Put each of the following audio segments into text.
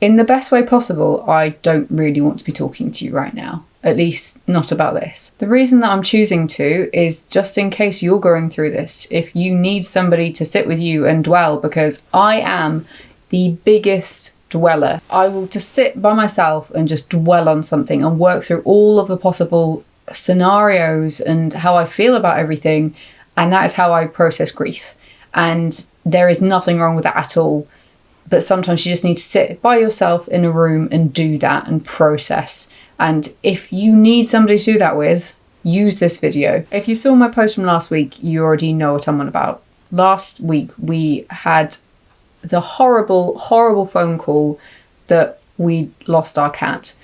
in the best way possible, I don't really want to be talking to you right now. At least not about this. The reason that I'm choosing to is just in case you're going through this. If you need somebody to sit with you and dwell, because I am the biggest dweller. I will just sit by myself and just dwell on something and work through all of the possible scenarios and how I feel about everything. And that is how I process grief. And there is nothing wrong with that at all. But sometimes you just need to sit by yourself in a room and do that and process. And if you need somebody to do that with, use this video. If you saw my post from last week, you already know what I'm on about. Last week, we had the horrible, horrible phone call that we lost our cat.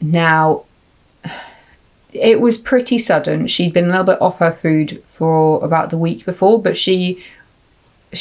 Now, it was pretty sudden. She'd been a little bit off her food for about the week before, but she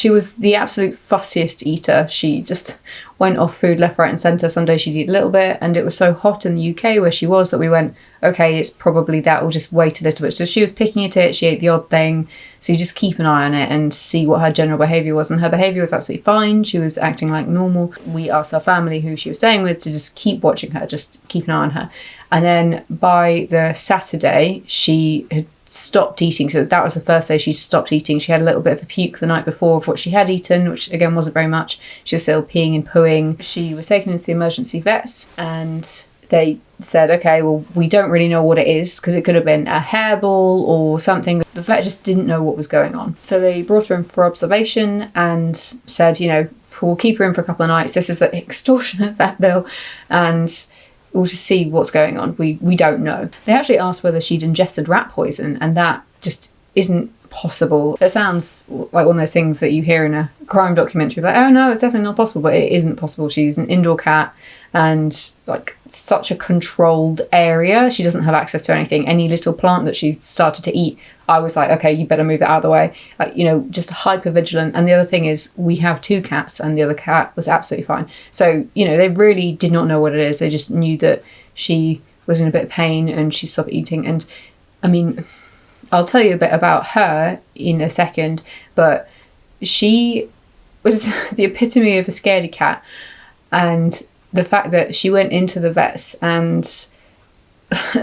was the absolute fussiest eater. She just went off food left, right and centre. Some days she'd eat a little bit, and it was so hot in the UK where she was that we went, okay, it's probably that, we'll just wait a little bit. So she was picking at it, she ate the odd thing. So you just keep an eye on it and see what her general behaviour was. And her behaviour was absolutely fine. She was acting like normal. We asked our family who she was staying with to just keep watching her, just keep an eye on her. And then by the Saturday, she had stopped eating. So that was the first day she'd stopped eating. She had a little bit of a puke the night before of what she had eaten, which again wasn't very much. She was still peeing and pooing. She was taken into the emergency vets and they said, okay, well, we don't really know what it is because it could have been a hairball or something. The vet just didn't know what was going on. So they brought her in for observation and said, you know, we'll keep her in for a couple of nights. This is the extortionate vet bill and we'll just see what's going on. We don't know. They actually asked whether she'd ingested rat poison, and that just isn't possible. It sounds like one of those things that you hear in a crime documentary, like, oh no, it's definitely not possible, but it isn't possible. She's an indoor cat and like such a controlled area. She doesn't have access to anything. Any little plant that she started to eat, I was like, okay, you better move it out of the way. Like, you know, just hyper vigilant. And the other thing is we have two cats and the other cat was absolutely fine. So, you know, they really did not know what it is. They just knew that she was in a bit of pain and she stopped eating. And I mean, I'll tell you a bit about her in a second, but she was the epitome of a scaredy cat. And the fact that she went into the vets and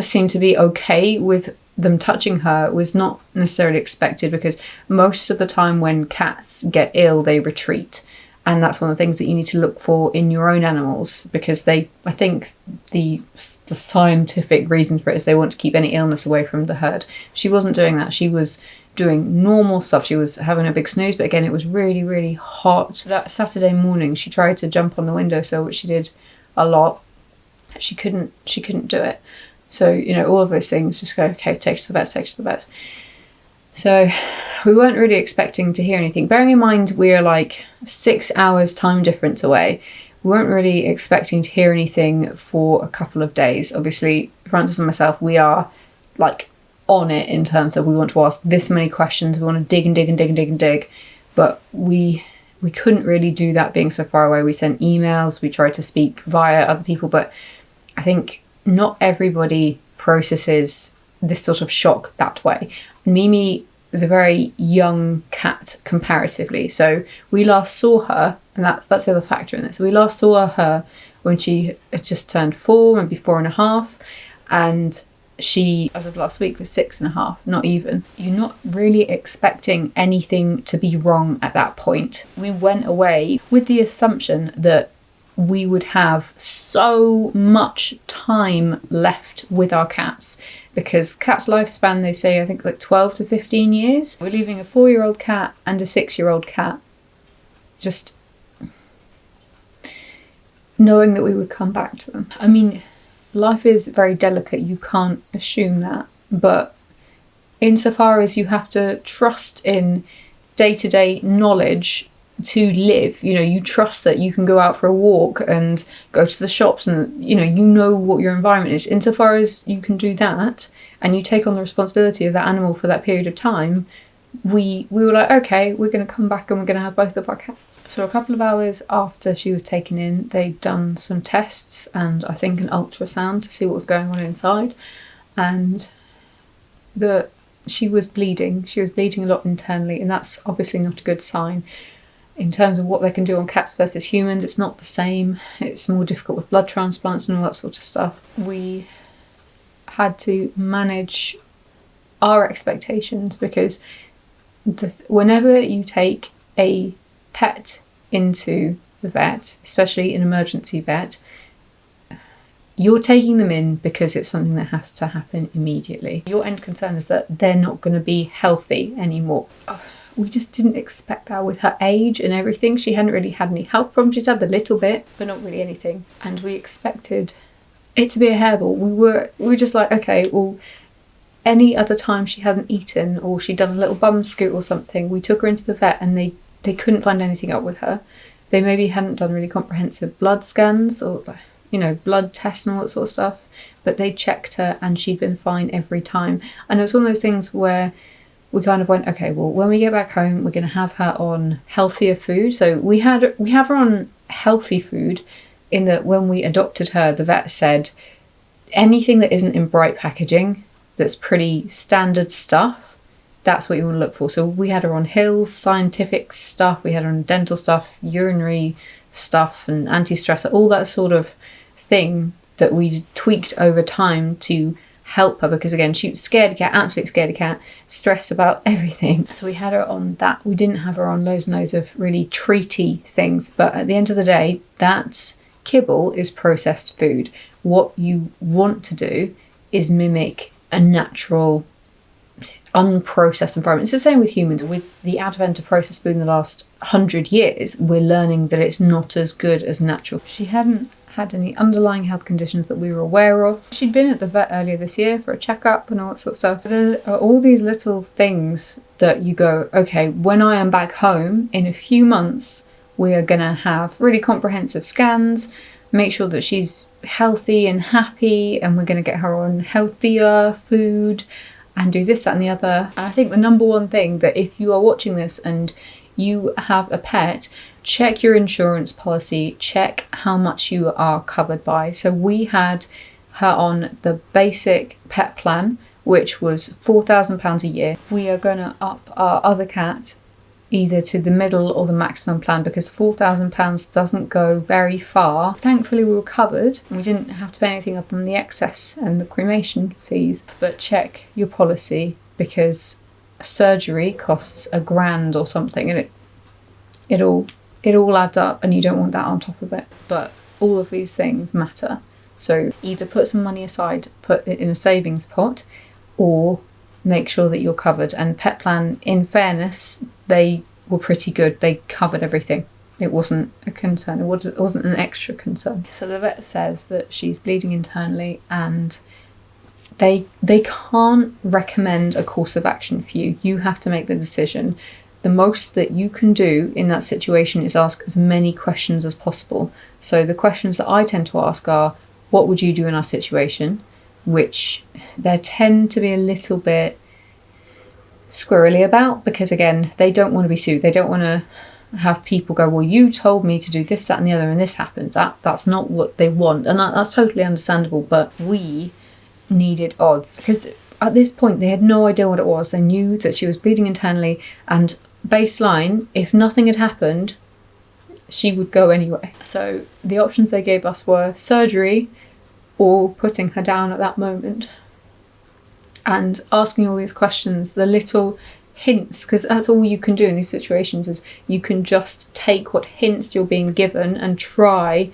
seemed to be okay with them touching her was not necessarily expected, because most of the time when cats get ill, they retreat. And that's one of the things that you need to look for in your own animals, because I think the scientific reason for it is they want to keep any illness away from the herd. She wasn't doing that. She was doing normal stuff. She was having a big snooze, but again, it was really, really hot. That Saturday morning, she tried to jump on the windowsill, which she did a lot. She couldn't do it. So, you know, all of those things, just go, okay, take her to the vets, take her to the vets. So we weren't really expecting to hear anything. Bearing in mind we're like 6 hours time difference away, we weren't really expecting to hear anything for a couple of days. Obviously, Francis and myself, we are like on it in terms of we want to ask this many questions. We want to dig and dig and dig and dig and dig. But we couldn't really do that being so far away. We sent emails, we tried to speak via other people, but I think not everybody processes this sort of shock that way. Mimi was a very young cat comparatively, so we last saw her, and that's the other factor in this. We last saw her when she had just turned 4, maybe 4.5, and she, as of last week, was 6.5, not even. You're not really expecting anything to be wrong at that point. We went away with the assumption that we would have so much time left with our cats, because cats' lifespan, they say, I think like 12 to 15 years. We're leaving a 4-year-old cat and a 6-year-old cat, just knowing that we would come back to them. I mean, life is very delicate, you can't assume that, but insofar as you have to trust in day-to-day knowledge to live, you know, you trust that you can go out for a walk and go to the shops and, you know what your environment is. Insofar as you can do that and you take on the responsibility of that animal for that period of time, we were like, okay, we're going to come back and we're going to have both of our cats. So a couple of hours after she was taken in, they'd done some tests and I think an ultrasound to see what was going on inside, and she was bleeding. She was bleeding a lot internally, and that's obviously not a good sign. In terms of what they can do on cats versus humans, it's not the same. It's more difficult with blood transplants and all that sort of stuff. We had to manage our expectations because whenever you take a pet into the vet, especially an emergency vet, you're taking them in because it's something that has to happen immediately. Your end concern is that they're not going to be healthy anymore. We just didn't expect that with her age and everything. She hadn't really had any health problems. She'd had a little bit, but not really anything. And we expected it to be a hairball. We were just like, okay, well, any other time she hadn't eaten or she'd done a little bum scoot or something, we took her into the vet and they couldn't find anything up with her. They maybe hadn't done really comprehensive blood scans or, blood tests and all that sort of stuff, but they checked her and she'd been fine every time. And it was one of those things where we kind of went, okay, well, when we get back home, we're going to have her on healthier food. So we have her on healthy food in that when we adopted her, the vet said anything that isn't in bright packaging, that's pretty standard stuff, that's what you want to look for. So we had her on Hills, scientific stuff, we had her on dental stuff, urinary stuff and anti-stressor, all that sort of thing that we tweaked over time to help her, because again, she was scared cat, absolutely scared cat, stress about everything. So we had her on that. We didn't have her on loads and loads of really treaty things, but at the end of the day, that kibble is processed food. What you want to do is mimic a natural, unprocessed environment. It's the same with humans. With the advent of processed food in the last 100 years, we're learning that it's not as good as natural. She hadn't had any underlying health conditions that we were aware of. She'd been at the vet earlier this year for a checkup and all that sort of stuff. There are all these little things that you go, okay, when I am back home in a few months, we are going to have really comprehensive scans, make sure that she's healthy and happy, and we're going to get her on healthier food and do this, that and the other. And I think the number one thing that if you are watching this and you have a pet, check your insurance policy, check how much you are covered by. So we had her on the basic pet plan, which was £4,000 a year. We are going to up our other cat either to the middle or the maximum plan because £4,000 doesn't go very far. Thankfully we were covered and we didn't have to pay anything up on the excess and the cremation fees. But check your policy because surgery costs £1,000 or something, and it all adds up, and you don't want that on top of it. But all of these things matter. So either put some money aside, put it in a savings pot, or make sure that you're covered. And Pet Plan, in fairness, they were pretty good. They covered everything. It wasn't a concern. It wasn't an extra concern. So the vet says that she's bleeding internally and they can't recommend a course of action for you. You have to make the decision. The most that you can do in that situation is ask as many questions as possible. So the questions that I tend to ask are, what would you do in our situation? Which they tend to be a little bit squirrely about because, again, they don't want to be sued. They don't want to have people go, well, you told me to do this, that and the other, and this happens. That's not what they want. And that's totally understandable, but we needed odds because at this point they had no idea what it was. They knew that she was bleeding internally, and baseline, if nothing had happened, she would go anyway. So the options they gave us were surgery or putting her down at that moment. And asking all these questions, the little hints, because that's all you can do in these situations is you can just take what hints you're being given and try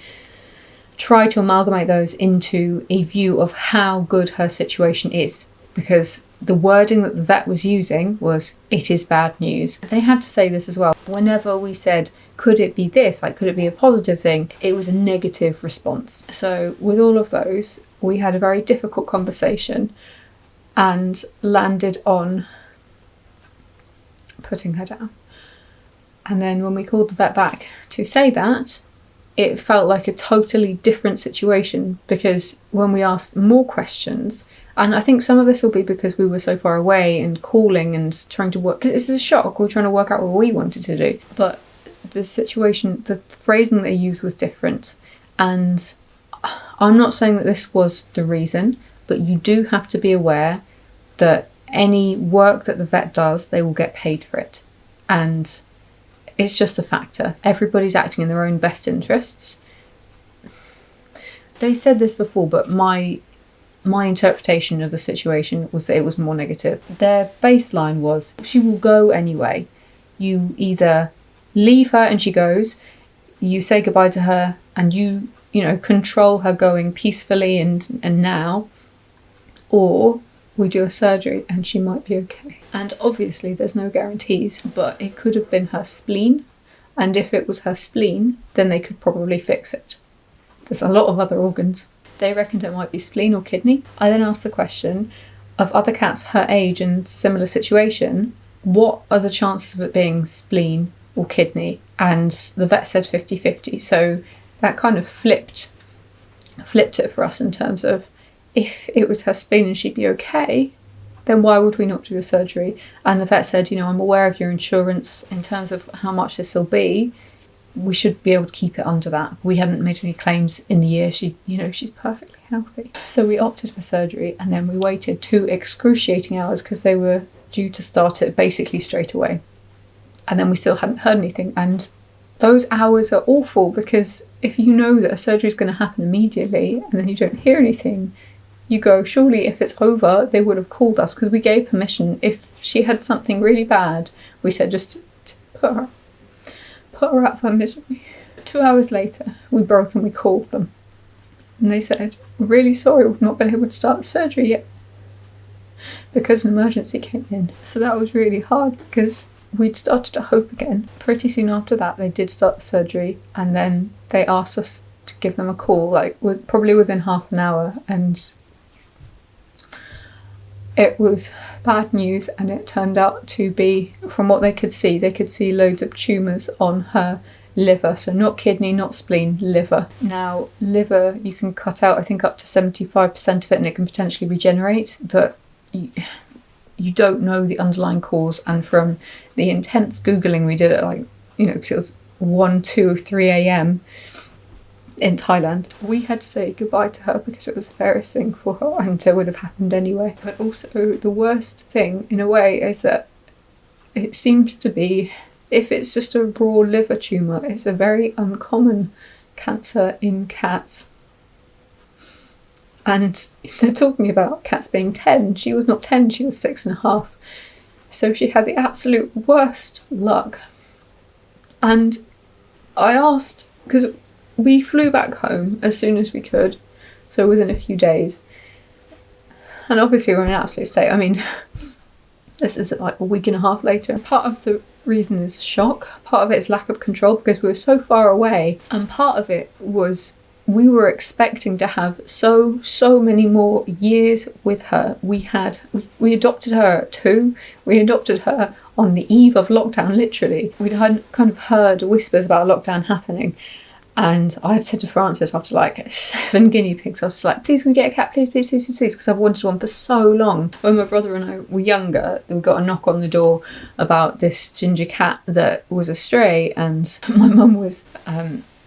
to amalgamate those into a view of how good her situation is. Because the wording that the vet was using was, it is bad news. They had to say this as well. Whenever we said, could it be this? Like, could it be a positive thing? It was a negative response. So with all of those, we had a very difficult conversation and landed on putting her down. And then when we called the vet back to say that, it felt like a totally different situation because when we asked more questions, and I think some of this will be because we were so far away and calling and trying to work, because it's a shock, we're trying to work out what we wanted to do. But the situation, the phrasing they used was different. And I'm not saying that this was the reason, but you do have to be aware that any work that the vet does, they will get paid for it. And It's just a factor. Everybody's acting in their own best interests. They said this before, but my interpretation of the situation was that it was more negative. Their baseline was, she will go anyway. You either leave her and she goes, you say goodbye to her, and you control her going peacefully and now, or we do a surgery and she might be okay. And obviously there's no guarantees, but it could have been her spleen. And if it was her spleen, then they could probably fix it. There's a lot of other organs. They reckoned it might be spleen or kidney. I then asked the question of other cats her age and similar situation, what are the chances of it being spleen or kidney? And the vet said 50-50. So that kind of flipped it for us in terms of, if it was her spleen and she'd be okay, then why would we not do the surgery? And the vet said, I'm aware of your insurance in terms of how much this will be. We should be able to keep it under that. We hadn't made any claims in the year. She's perfectly healthy. So we opted for surgery, and then we waited 2 excruciating hours because they were due to start it basically straight away. And then we still hadn't heard anything. And those hours are awful, because if you know that a surgery is going to happen immediately and then you don't hear anything, you go, surely if it's over, they would have called us, because we gave permission. If she had something really bad, we said just to put her out of her misery. 2 hours later, we broke and we called them. And they said, we're really sorry, we've not been able to start the surgery yet, because an emergency came in. So that was really hard, because we'd started to hope again. Pretty soon after that, they did start the surgery, and then they asked us to give them a call, probably within half an hour, and it was bad news. And it turned out to be, from what they could see loads of tumours on her liver. So not kidney, not spleen, liver. Now, liver, you can cut out, I think, up to 75% of it, and it can potentially regenerate, but you don't know the underlying cause. And from the intense Googling we did at because it was 1, 2, 3 a.m. in Thailand, we had to say goodbye to her because it was the fairest thing for her, and it would have happened anyway. But also the worst thing, in a way, is that it seems to be, if it's just a raw liver tumour, it's a very uncommon cancer in cats. And they're talking about cats being 10. She was not 10, she was 6.5. So she had the absolute worst luck. And I asked, because we flew back home as soon as we could, so within a few days. And obviously we're in an absolute state. I mean, this is like a week and a half later. Part of the reason is shock. Part of it is lack of control, because we were so far away. And part of it was, we were expecting to have so many more years with her. We adopted her at 2. We adopted her on the eve of lockdown, literally. We'd kind of heard whispers about lockdown happening. And I had said to Francis, after 7 guinea pigs, I was just like, please can we get a cat, please, because I've wanted one for so long. When my brother and I were younger, we got a knock on the door about this ginger cat that was a stray, and my mum was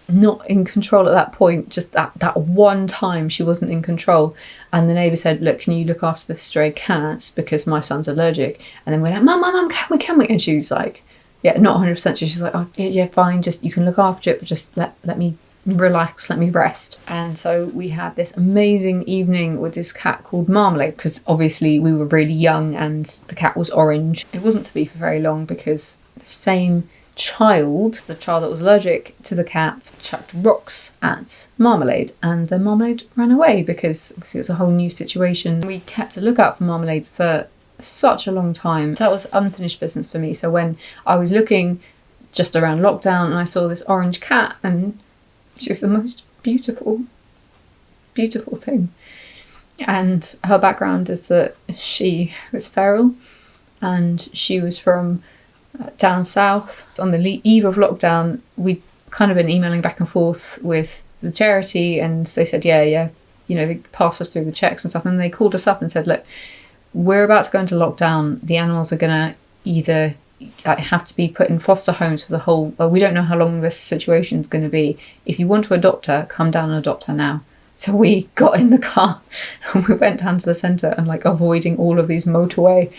not in control at that point. Just that one time she wasn't in control, and the neighbour said, look, can you look after the stray cats, because my son's allergic? And then we're like, mum, can we? And she was like, yeah, not 100% sure. She's like, oh, yeah, fine, just, you can look after it, but just let me relax, let me rest. And so we had this amazing evening with this cat called Marmalade, because obviously we were really young and the cat was orange. It wasn't to be for very long, because the same child, the child that was allergic to the cat, chucked rocks at Marmalade, and then Marmalade ran away, because obviously it was a whole new situation. We kept a lookout for Marmalade for such a long time. That was unfinished business for me. So when I was looking just around lockdown and I saw this orange cat, and she was the most beautiful thing. And her background is that she was feral, and she was from down south. On the eve of lockdown, we'd kind of been emailing back and forth with the charity, and they said, yeah, they passed us through the checks and stuff, and they called us up and said, look, we're about to go into lockdown. The animals are going to either have to be put in foster homes for the whole... Well, we don't know how long this situation is going to be. If you want to adopt her, come down and adopt her now. So we got in the car and we went down to the centre and avoiding all of these motorway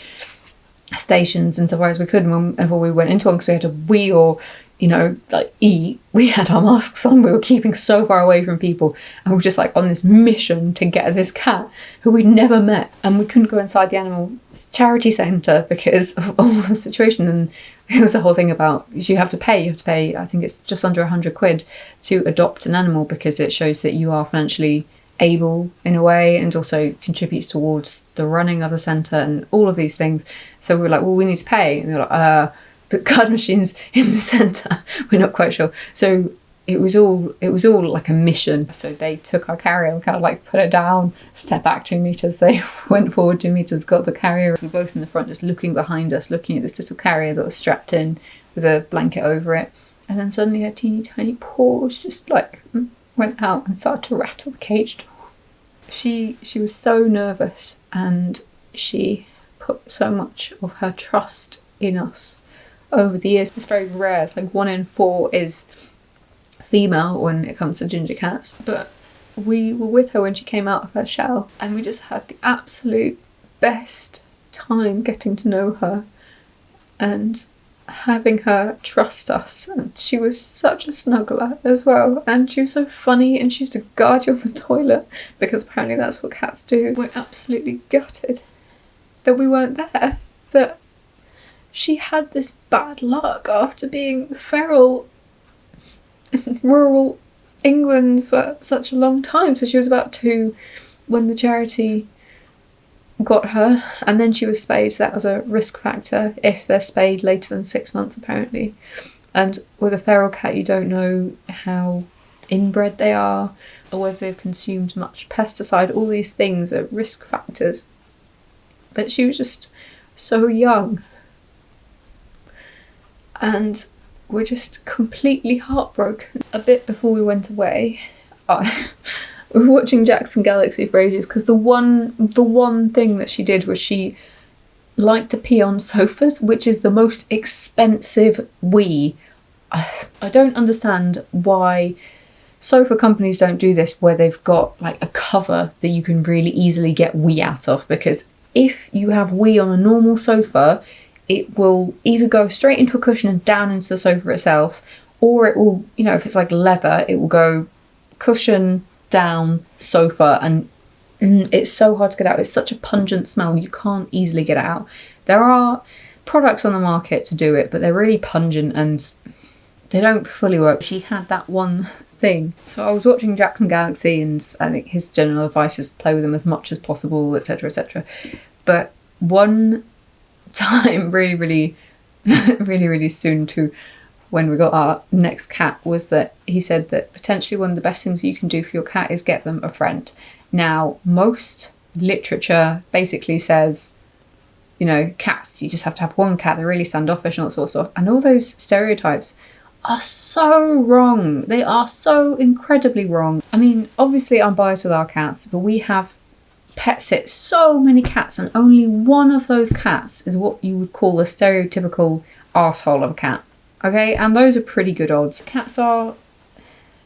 stations insofar as we could. And whenever we went into one, because we had to wee or, you know, like eat, we had our masks on. We were keeping so far away from people, and we were just like on this mission to get this cat who we'd never met. And we couldn't go inside the animal charity centre because of all the situation. And it was the whole thing about you have to pay, I think it's just under 100 quid to adopt an animal, because it shows that you are financially able in a way, and also contributes towards the running of the centre and all of these things. So we were like, well, we need to pay. And they were like, the card machines in the centre, we're not quite sure. So it was all like a mission. So they took our carrier and kind of like put it down, step back 2 meters, they went forward 2 meters, got the carrier. We were both in the front, just looking behind us, looking at this little carrier that was strapped in with a blanket over it. And then suddenly her teeny tiny paws just like went out and started to rattle the cage door. She was so nervous, and she put so much of her trust in us over the years. It's very rare. It's like 1 in 4 is female when it comes to ginger cats. But we were with her when she came out of her shell, and we just had the absolute best time getting to know her and having her trust us. And she was such a snuggler as well, and she was so funny, and she used to guard you on the toilet because apparently that's what cats do. We're absolutely gutted that we weren't there, that she had this bad luck after being feral in rural England for such a long time. So she was about 2 when the charity got her, and then she was spayed. So that was a risk factor if they're spayed later than 6 months apparently. And with a feral cat, you don't know how inbred they are or whether they've consumed much pesticide. All these things are risk factors. But she was just so young, and we're just completely heartbroken. A bit before we went away, we were watching Jackson Galaxy for ages, because the one thing that she did was she liked to pee on sofas, which is the most expensive wee. I don't understand why sofa companies don't do this, where they've got like a cover that you can really easily get wee out of, because if you have wee on a normal sofa, it will either go straight into a cushion and down into the sofa itself, or it will, you know, if it's like leather, it will go cushion, down, sofa, and it's so hard to get out. It's such a pungent smell, you can't easily get it out. There are products on the market to do it, but they're really pungent and they don't fully work. She had that one thing. So I was watching Jackson Galaxy, and I think his general advice is play with them as much as possible, etc, etc. But one time, really soon to when we got our next cat, was that he said that potentially one of the best things you can do for your cat is get them a friend. Now, most literature basically says, you know, cats, you just have to have one cat, they're really standoffish and all that sort of stuff. And all those stereotypes are so wrong. They are so incredibly wrong. I mean, obviously I'm biased with our cats, but we have pet sit so many cats, and only one of those cats is what you would call a stereotypical arsehole of a cat. Okay, and those are pretty good odds. Cats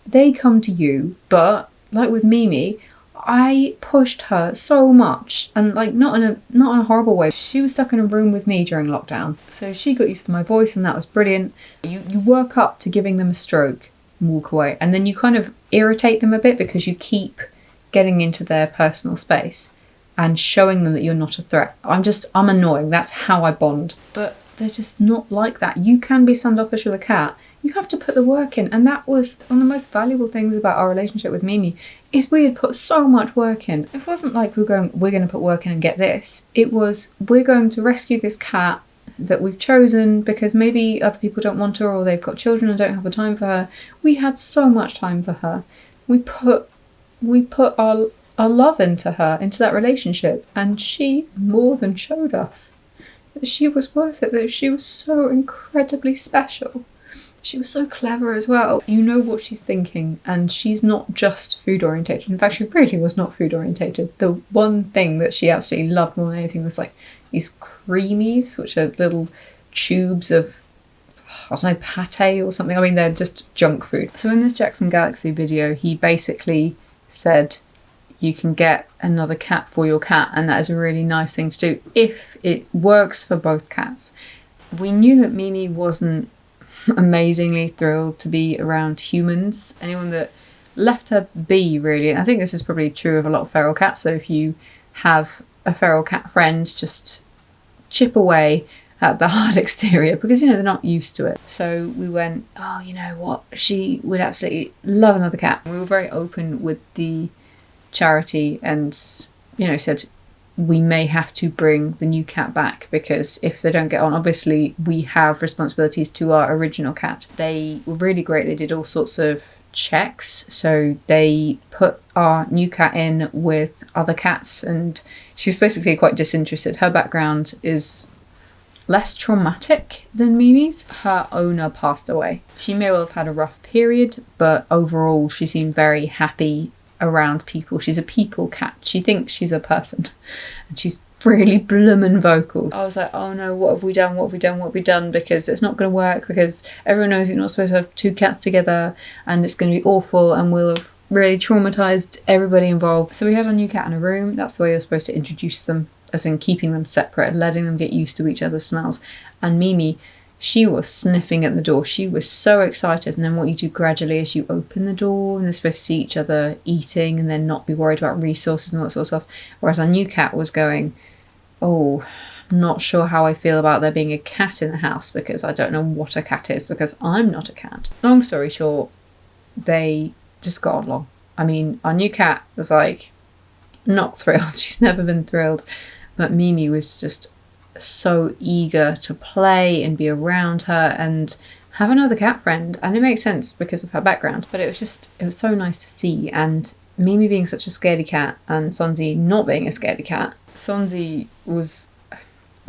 they come to you, but like with Mimi, I pushed her so much, and like not in a horrible way. She was stuck in a room with me during lockdown, so she got used to my voice, and that was brilliant. You work up to giving them a stroke and walk away, and then you kind of irritate them a bit because you keep getting into their personal space and showing them that you're not a threat. I'm annoying. That's how I bond. But they're just not like that. You can be standoffish with a cat. You have to put the work in. And that was one of the most valuable things about our relationship with Mimi, is we had put so much work in. It wasn't like we're going to put work in and get this. It was, we're going to rescue this cat that we've chosen because maybe other people don't want her, or they've got children and don't have the time for her. We had so much time for her. We put our love into her, into that relationship, and she more than showed us that she was worth it, that she was so incredibly special. She was so clever as well. You know what she's thinking, and she's not just food orientated. In fact, she really was not food orientated. The one thing that she absolutely loved more than anything was like these creamies, which are little tubes of, I don't know, pate or something. I mean, they're just junk food. So in this Jackson Galaxy video, he basically said, you can get another cat for your cat, and that is a really nice thing to do if it works for both cats. We knew that Mimi wasn't amazingly thrilled to be around humans, anyone that left her be, really. And I think this is probably true of a lot of feral cats, so if you have a feral cat friend, just chip away at the hard exterior, because they're not used to it. So we went, oh, you know what, she would absolutely love another cat. We were very open with the charity and said we may have to bring the new cat back, because if they don't get on, obviously we have responsibilities to our original cat. They were really great. They did all sorts of checks, so they put our new cat in with other cats, and she was basically quite disinterested. Her background is less traumatic than Mimi's. Her owner passed away. She may well have had a rough period, but overall she seemed very happy around people. She's a people cat. She thinks she's a person, and she's really bloomin' vocal. I was like, oh no, what have we done? Because it's not going to work, because everyone knows you're not supposed to have two cats together, and it's going to be awful, and we'll have really traumatized everybody involved. So we had our new cat in a room. That's the way you're supposed to introduce them, as in keeping them separate and letting them get used to each other's smells. And Mimi, she was sniffing at the door. She was so excited. And then what you do gradually is you open the door, and they're supposed to see each other eating and then not be worried about resources and all that sort of stuff. Whereas our new cat was going, oh, I'm not sure how I feel about there being a cat in the house, because I don't know what a cat is, because I'm not a cat. Long story short, they just got along. I mean, our new cat was like not thrilled. She's never been thrilled. But Mimi was just so eager to play and be around her and have another cat friend. And it makes sense because of her background. But it was so nice to see. And Mimi being such a scaredy cat and Sonzi not being a scaredy cat. Sonzi was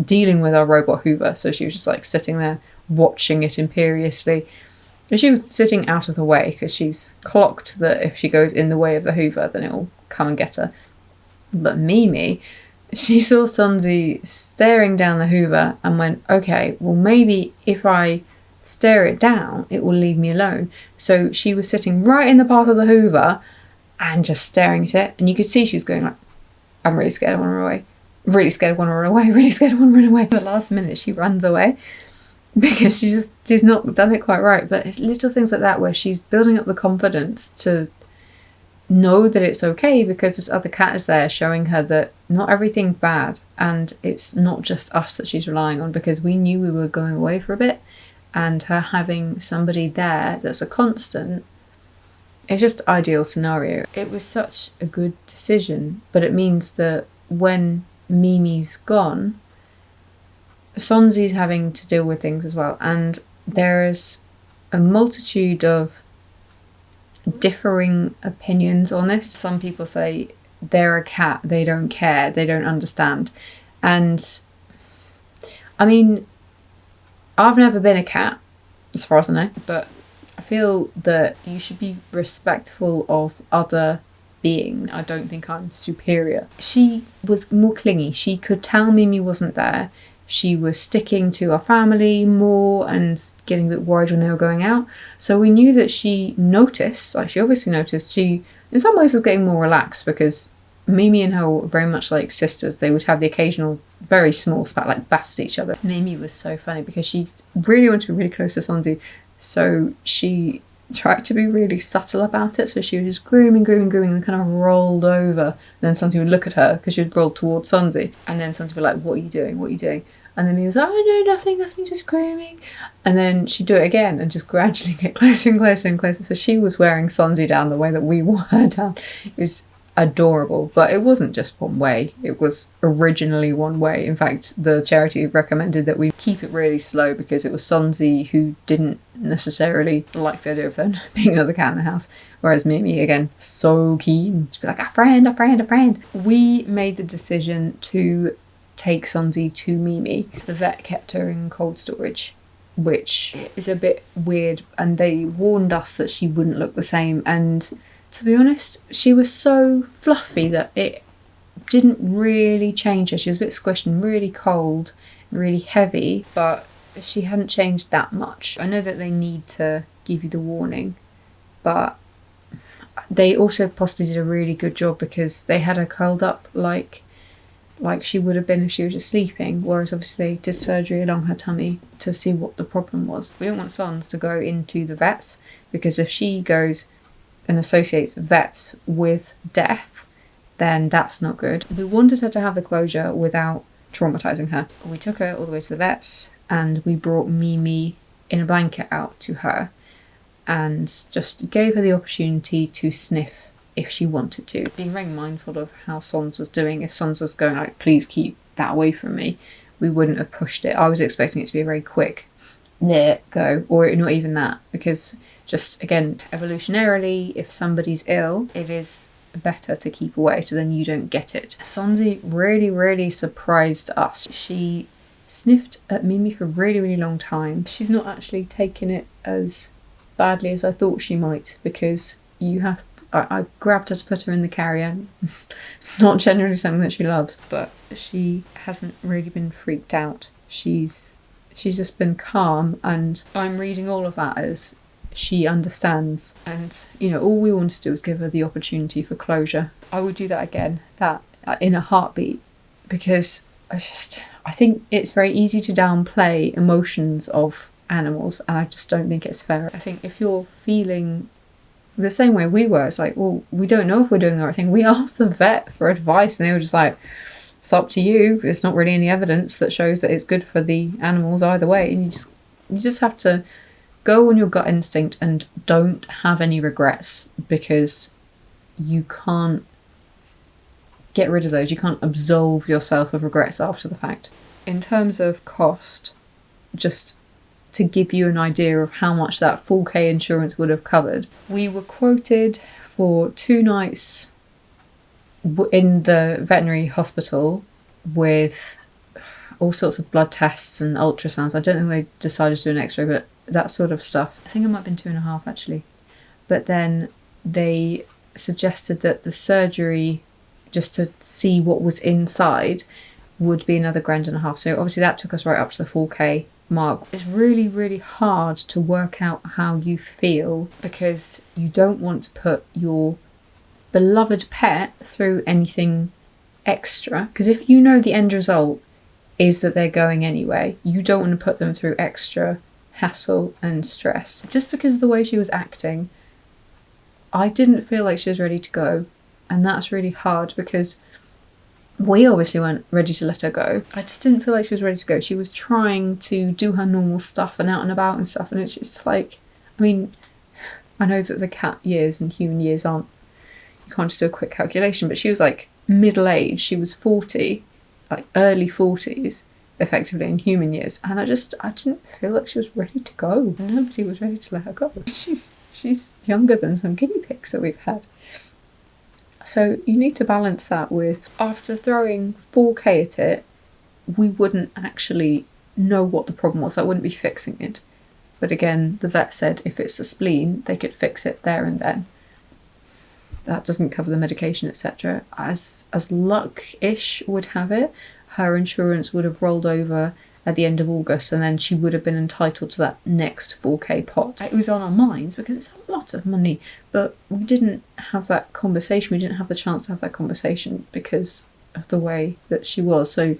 dealing with our robot Hoover. So she was just like sitting there watching it imperiously. And she was sitting out of the way, because she's clocked that if she goes in the way of the Hoover, then it will come and get her. But Mimi, she saw Sonzi staring down the Hoover and went, okay, well maybe if I stare it down, it will leave me alone. So she was sitting right in the path of the Hoover and just staring at it. And you could see she was going like, I'm really scared, I want to run away. Really scared, I want to run away. Really scared, I want to run away. At the last minute she runs away, because she's not done it quite right. But it's little things like that where she's building up the confidence to know that it's okay, because this other cat is there showing her that not everything's bad, and it's not just us that she's relying on, because we knew we were going away for a bit, and her having somebody there that's a constant, it's just ideal scenario. It was such a good decision, but it means that when Mimi's gone, Sonzi's having to deal with things as well, and there's a multitude of differing opinions on this. Some people say they're a cat, they don't care, they don't understand. And I mean, I've never been a cat, as far as I know, but I feel that you should be respectful of other beings. I don't think I'm superior. She was more clingy. She could tell Mimi wasn't there. She was sticking to our family more and getting a bit worried when they were going out. So we knew that she noticed, like she obviously noticed, she in some ways was getting more relaxed, because Mimi and her were very much like sisters. They would have the occasional very small spat, like bat at each other. Mimi was so funny because she really wanted to be really close to Sonzi. So she tried to be really subtle about it. So she was just grooming and kind of rolled over. And then Sonzi would look at her because she would roll towards Sonzi. And then Sonzi would be like, what are you doing? And then Mimi was like, oh no, nothing, just grooming. And then she'd do it again and just gradually get closer and closer. So she was wearing Sonzi down the way that we wore her down. It was adorable, but it wasn't just one way. It was originally one way. In fact, the charity recommended that we keep it really slow, because it was Sonzi who didn't necessarily like the idea of there being another cat in the house, whereas Mimi, again, so keen. She'd be like, a friend. We made the decision to take Sonzi to Mimi. The vet kept her in cold storage, which is a bit weird, and they warned us that she wouldn't look the same, and to be honest, she was so fluffy that it didn't really change her. She was a bit squished and really cold, and really heavy, but she hadn't changed that much. I know that they need to give you the warning, but they also possibly did a really good job because they had her curled up like she would have been if she was just sleeping, whereas obviously they did surgery along her tummy to see what the problem was. We don't want Sons to go into the vets, because if she goes and associates vets with death, then that's not good. We wanted her to have the closure without traumatizing her. We took her all the way to the vets, and we brought Mimi in a blanket out to her and just gave her the opportunity to sniff if she wanted to. Being very mindful of how Sons was doing. If Sons was going like, please keep that away from me, we wouldn't have pushed it. I was expecting it to be a very quick there go, or not even that, because just again, evolutionarily, if somebody's ill, it is better to keep away so then you don't get it. Sonzi really surprised us. She sniffed at Mimi for a really long time. She's not actually taken it as badly as I thought she might, because I grabbed her to put her in the carrier. Not generally something that she loves, but she hasn't really been freaked out. She's just been calm, and I'm reading all of that as she understands. And, you know, all we want to do is give her the opportunity for closure. I would do that again, that in a heartbeat, because I think it's very easy to downplay emotions of animals, and I just don't think it's fair. I think if you're feeling the same way we were, it's like, well, we don't know if we're doing the right thing. We asked the vet for advice and they were just like, it's up to you. There's not really any evidence that shows that it's good for the animals either way. And you just have to go on your gut instinct and don't have any regrets, because you can't get rid of those. You can't absolve yourself of regrets after the fact. In terms of cost, just to give you an idea of how much that 4K insurance would have covered, we were quoted for 2 nights in the veterinary hospital with all sorts of blood tests and ultrasounds. I don't think they decided to do an x-ray, but that sort of stuff. I think it might have been 2.5 actually. But then they suggested that the surgery, just to see what was inside, would be another £1.5. So obviously that took us right up to the 4K mark. It's really hard to work out how you feel, because you don't want to put your beloved pet through anything extra, because if you know the end result is that they're going anyway, you don't want to put them through extra hassle and stress. Just because of the way she was acting, I didn't feel like she was ready to go, and that's really hard because we obviously weren't ready to let her go. I just didn't feel like she was ready to go. She was trying to do her normal stuff and out and about and stuff, and it's just like, I mean, I know that the cat years and human years aren't, you can't just do a quick calculation, but she was like middle-aged. She was 40, like early 40s, effectively in human years, and I didn't feel like she was ready to go. Nobody was ready to let her go. She's younger than some guinea pigs that we've had. So you need to balance that with, after throwing 4K at it, we wouldn't actually know what the problem was. That wouldn't be fixing it. But again, the vet said if it's the spleen, they could fix it there and then. That doesn't cover the medication, etc. As luck-ish would have it, her insurance would have rolled over at the end of August, and then she would have been entitled to that next 4K pot. It was on our minds because it's a lot of money, but we didn't have that conversation. We didn't have the chance to have that conversation because of the way that she was. So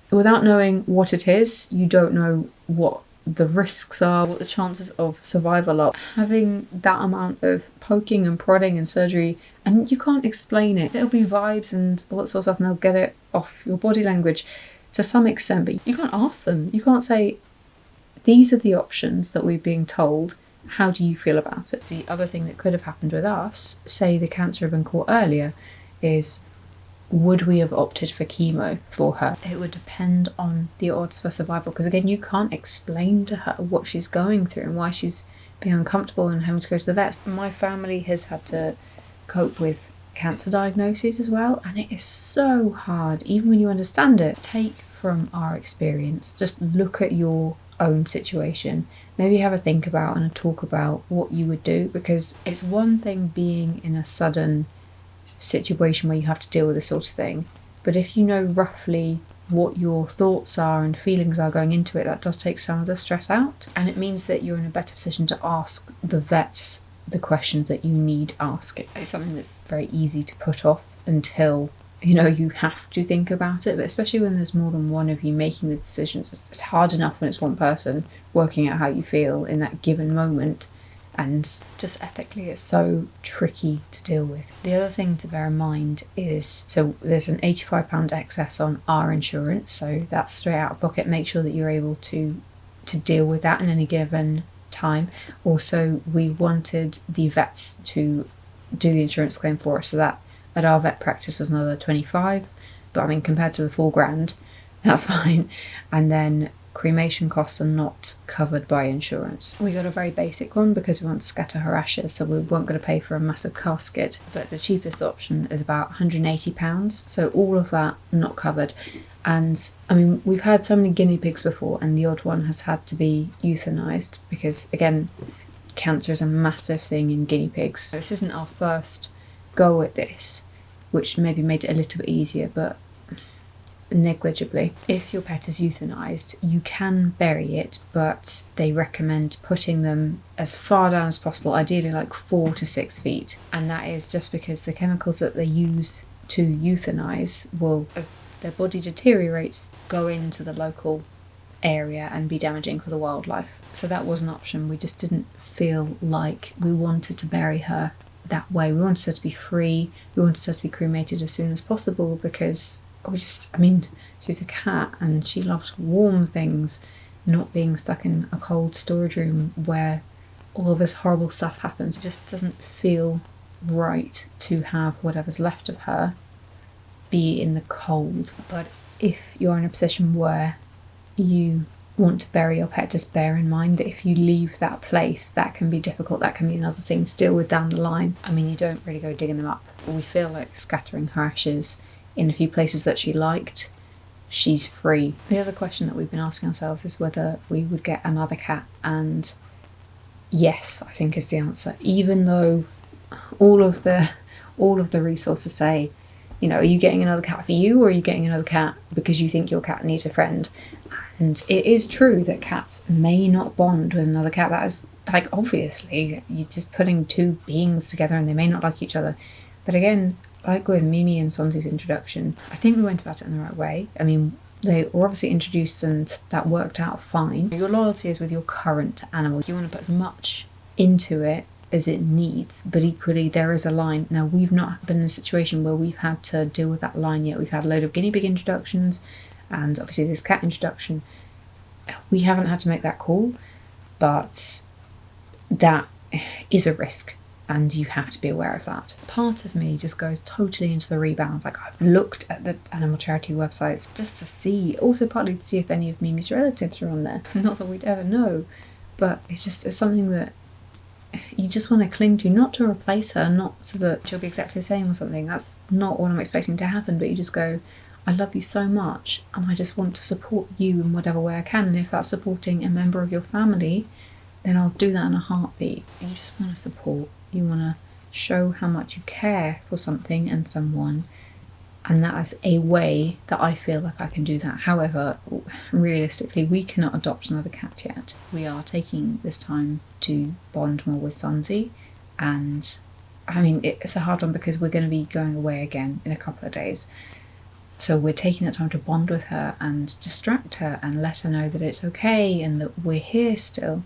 without knowing what it is, you don't know what the risks are, what the chances of survival are. Having that amount of poking and prodding and surgery, and you can't explain it. There'll be vibes and all that sort of stuff, and they'll get it off your body language to some extent, but you can't ask them. You can't say, these are the options that we're being told, how do you feel about it? The other thing that could have happened with us, say the cancer had been caught earlier, is would we have opted for chemo for her? It would depend on the odds for survival, because again, you can't explain to her what she's going through and why she's being uncomfortable and having to go to the vet. My family has had to cope with cancer diagnoses as well, and it is so hard even when you understand it. Take from our experience, just look at your own situation, maybe have a think about and a talk about what you would do, because it's one thing being in a sudden situation where you have to deal with this sort of thing, but if you know roughly what your thoughts are and feelings are going into it, that does take some of the stress out, and it means that you're in a better position to ask the vets the questions that you need asking. It's something that's very easy to put off until you have to think about it, but especially when there's more than one of you making the decisions. It's hard enough when it's one person working out how you feel in that given moment, and just ethically it's so tricky to deal with. The other thing to bear in mind is, so there's an £85 excess on our insurance, so that's straight out of pocket. Make sure that you're able to deal with that in any given time. Also, we wanted the vets to do the insurance claim for us, so that at our vet practice was another 25, but I mean, compared to the £4,000, that's fine. And then cremation costs are not covered by insurance. We got a very basic one because we want to scatter her ashes, so we weren't going to pay for a massive casket, but the cheapest option is about £180, so all of that not covered. And I mean, we've had so many guinea pigs before, and the odd one has had to be euthanized because, again, cancer is a massive thing in guinea pigs. This isn't our first go at this, which maybe made it a little bit easier, but negligibly. If your pet is euthanized, you can bury it, but they recommend putting them as far down as possible, ideally like 4 to 6 feet. And that is just because the chemicals that they use to euthanize will, as their body deteriorates, go into the local area and be damaging for the wildlife. So that was an option. We just didn't feel like we wanted to bury her that way. We wanted her to be free. We wanted her to be cremated as soon as possible because she's a cat and she loves warm things, not being stuck in a cold storage room where all of this horrible stuff happens. It just doesn't feel right to have whatever's left of her be in the cold. But if you're in a position where you want to bury your pet, just bear in mind that if you leave that place, that can be difficult. That can be another thing to deal with down the line. I mean, you don't really go digging them up. We feel like scattering her ashes in a few places that she liked. She's free. The other question that we've been asking ourselves is whether we would get another cat, and yes, I think is the answer. Even though all of the resources say, are you getting another cat for you, or are you getting another cat because you think your cat needs a friend? And it is true that cats may not bond with another cat. That is, obviously, you're just putting two beings together and they may not like each other. But again, like with Mimi and Sonzi's introduction, I think we went about it in the right way. I mean, they were obviously introduced and that worked out fine. Your loyalty is with your current animal. You want to put as much into it as it needs, but equally there is a line. Now, we've not been in a situation where we've had to deal with that line yet. We've had a load of guinea pig introductions and obviously this cat introduction. We haven't had to make that call, but that is a risk and you have to be aware of that. Part of me just goes totally into the rebound. I've looked at the animal charity websites just to see, also partly to see if any of Mimi's relatives are on there. Not that we'd ever know, but it's something that you just want to cling to, not to replace her, not so that she'll be exactly the same or something. That's not what I'm expecting to happen, but you just go, I love you so much and I just want to support you in whatever way I can. And if that's supporting a member of your family, then I'll do that in a heartbeat. You just want to support. You want to show how much you care for something and someone. And that is a way that I feel like I can do that. However, realistically, we cannot adopt another cat yet. We are taking this time to bond more with Sonzi. And I mean, it's a hard one because we're going to be going away again in a couple of days. So we're taking that time to bond with her and distract her and let her know that it's okay and that we're here still.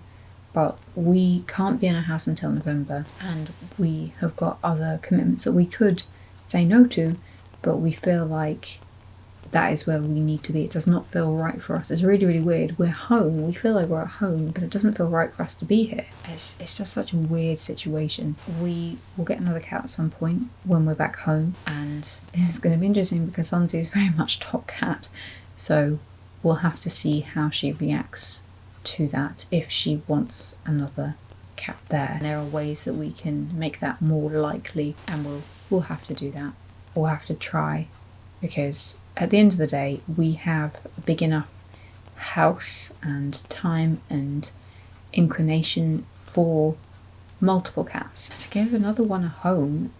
But we can't be in our house until November, and we have got other commitments that we could say no to, but we feel like that is where we need to be. It does not feel right for us. It's really, really weird. We're home. We feel like we're at home, but it doesn't feel right for us to be here. It's just such a weird situation. We will get another cat at some point when we're back home, and it's going to be interesting because Sonzi is very much top cat, so we'll have to see how she reacts to that if she wants another cat there. There are ways that we can make that more likely, and we'll have to do that. We'll have to try, because at the end of the day, we have a big enough house and time and inclination for multiple cats. To give another one a home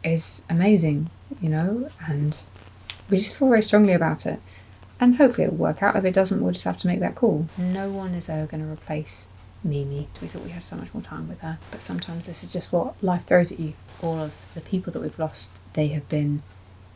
is amazing, and we just feel very strongly about it. And hopefully it'll work out. If it doesn't, we'll just have to make that call. No one is ever going to replace Mimi. We thought we had so much more time with her, but sometimes this is just what life throws at you. All of the people that we've lost, they have been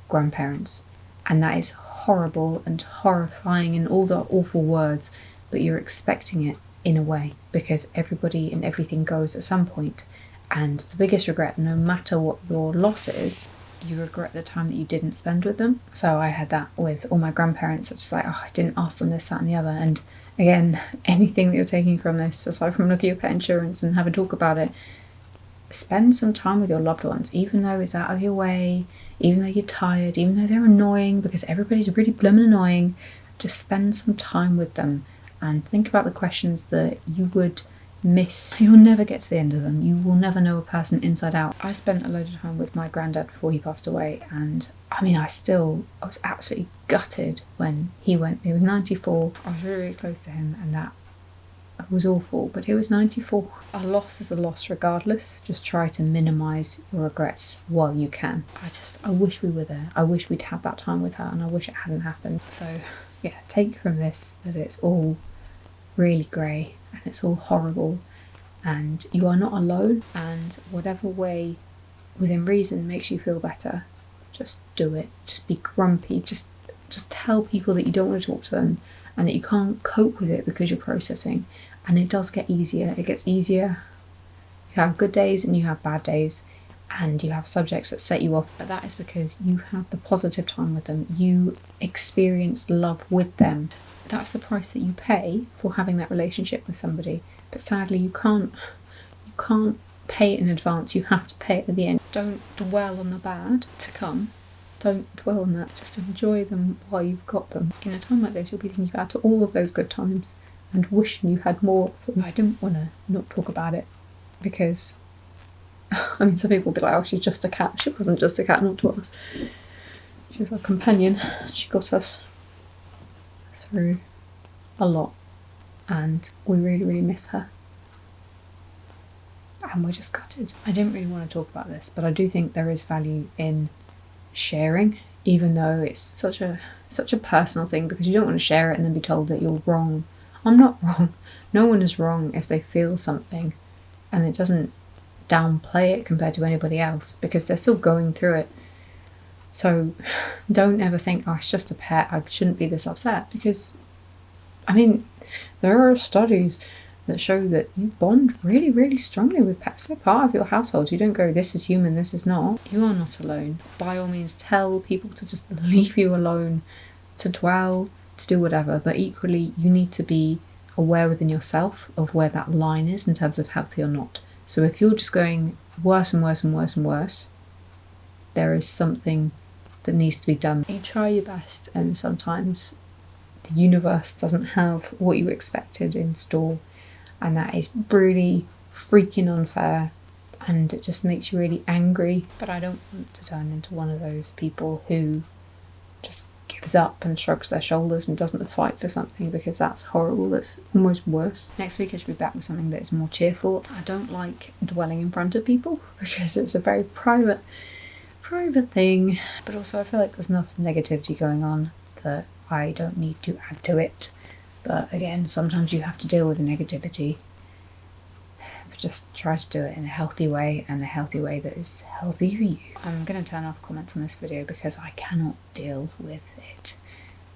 grandparents, and that is horrible and horrifying and all the awful words, but you're expecting it in a way, because everybody and everything goes at some point. And the biggest regret, no matter what your loss is, you regret the time that you didn't spend with them. So I had that with all my grandparents. It's like, oh, I didn't ask them this, that and the other. And again, anything that you're taking from this, aside from looking at your pet insurance and have a talk about it, spend some time with your loved ones, even though it's out of your way, even though you're tired, even though they're annoying, because everybody's really blooming annoying. Just spend some time with them and think about the questions that you would miss. You'll never get to the end of them. You will never know a person inside out. I spent a load of time with my granddad before he passed away, and I mean, I was absolutely gutted when he went. He was 94. I was really, really close to him, and that was awful, but he was 94. A loss is a loss regardless. Just try to minimise your regrets while you can. I wish we were there. I wish we'd had that time with her, and I wish it hadn't happened. So yeah, take from this that it's all really grey and it's all horrible, and you are not alone, and whatever way within reason makes you feel better, just do it. Just be grumpy, just tell people that you don't want to talk to them and that you can't cope with it because you're processing. And it does get easier. It gets easier. You have good days and you have bad days, and you have subjects that set you off, but that is because you have the positive time with them. You experience love with them. That's the price that you pay for having that relationship with somebody. But sadly, you can't pay it in advance. You have to pay it at the end. Don't dwell on the bad to come. Don't dwell on that. Just enjoy them while you've got them. In a time like this, you'll be thinking back to all of those good times and wishing you had more of them. I didn't want to not talk about it because, I mean, some people will be like, oh, she's just a cat. She wasn't just a cat, not to us. She was our companion. She got us through a lot, and we really, really miss her. And we're just gutted. I didn't really want to talk about this, but I do think there is value in sharing, even though it's such a personal thing, because you don't want to share it and then be told that you're wrong. I'm not wrong. No one is wrong if they feel something, and it doesn't downplay it compared to anybody else, because they're still going through it. So don't ever think, oh, it's just a pet, I shouldn't be this upset, because I mean, there are studies that show that you bond really, really strongly with pets. They're part of your household. You don't go, this is human, this is not. You are not alone. By all means, tell people to just leave you alone, to dwell, to do whatever, but equally you need to be aware within yourself of where that line is in terms of healthy or not. So if you're just going worse and worse and worse and worse, there is something that needs to be done. You try your best, and sometimes the universe doesn't have what you expected in store, and that is really freaking unfair, and it just makes you really angry. But I don't want to turn into one of those people who just gives up and shrugs their shoulders and doesn't fight for something, because that's horrible. That's almost worse. Next week I should be back with something that is more cheerful. I don't like dwelling in front of people because it's a very private thing, but also I feel like there's enough negativity going on that I don't need to add to it. But again, sometimes you have to deal with the negativity, but just try to do it in a healthy way, and a healthy way that is healthy for you. I'm going to turn off comments on this video because I cannot deal with it.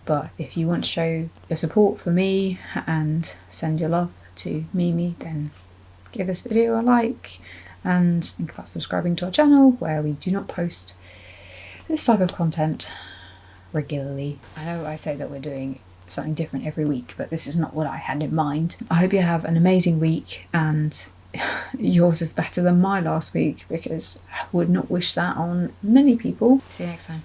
But if you want to show your support for me and send your love to Mimi, then give this video a like, and think about subscribing to our channel, where we do not post this type of content regularly. I know I say that we're doing something different every week, but this is not what I had in mind. I hope you have an amazing week, and yours is better than my last week, because I would not wish that on many people. See you next time.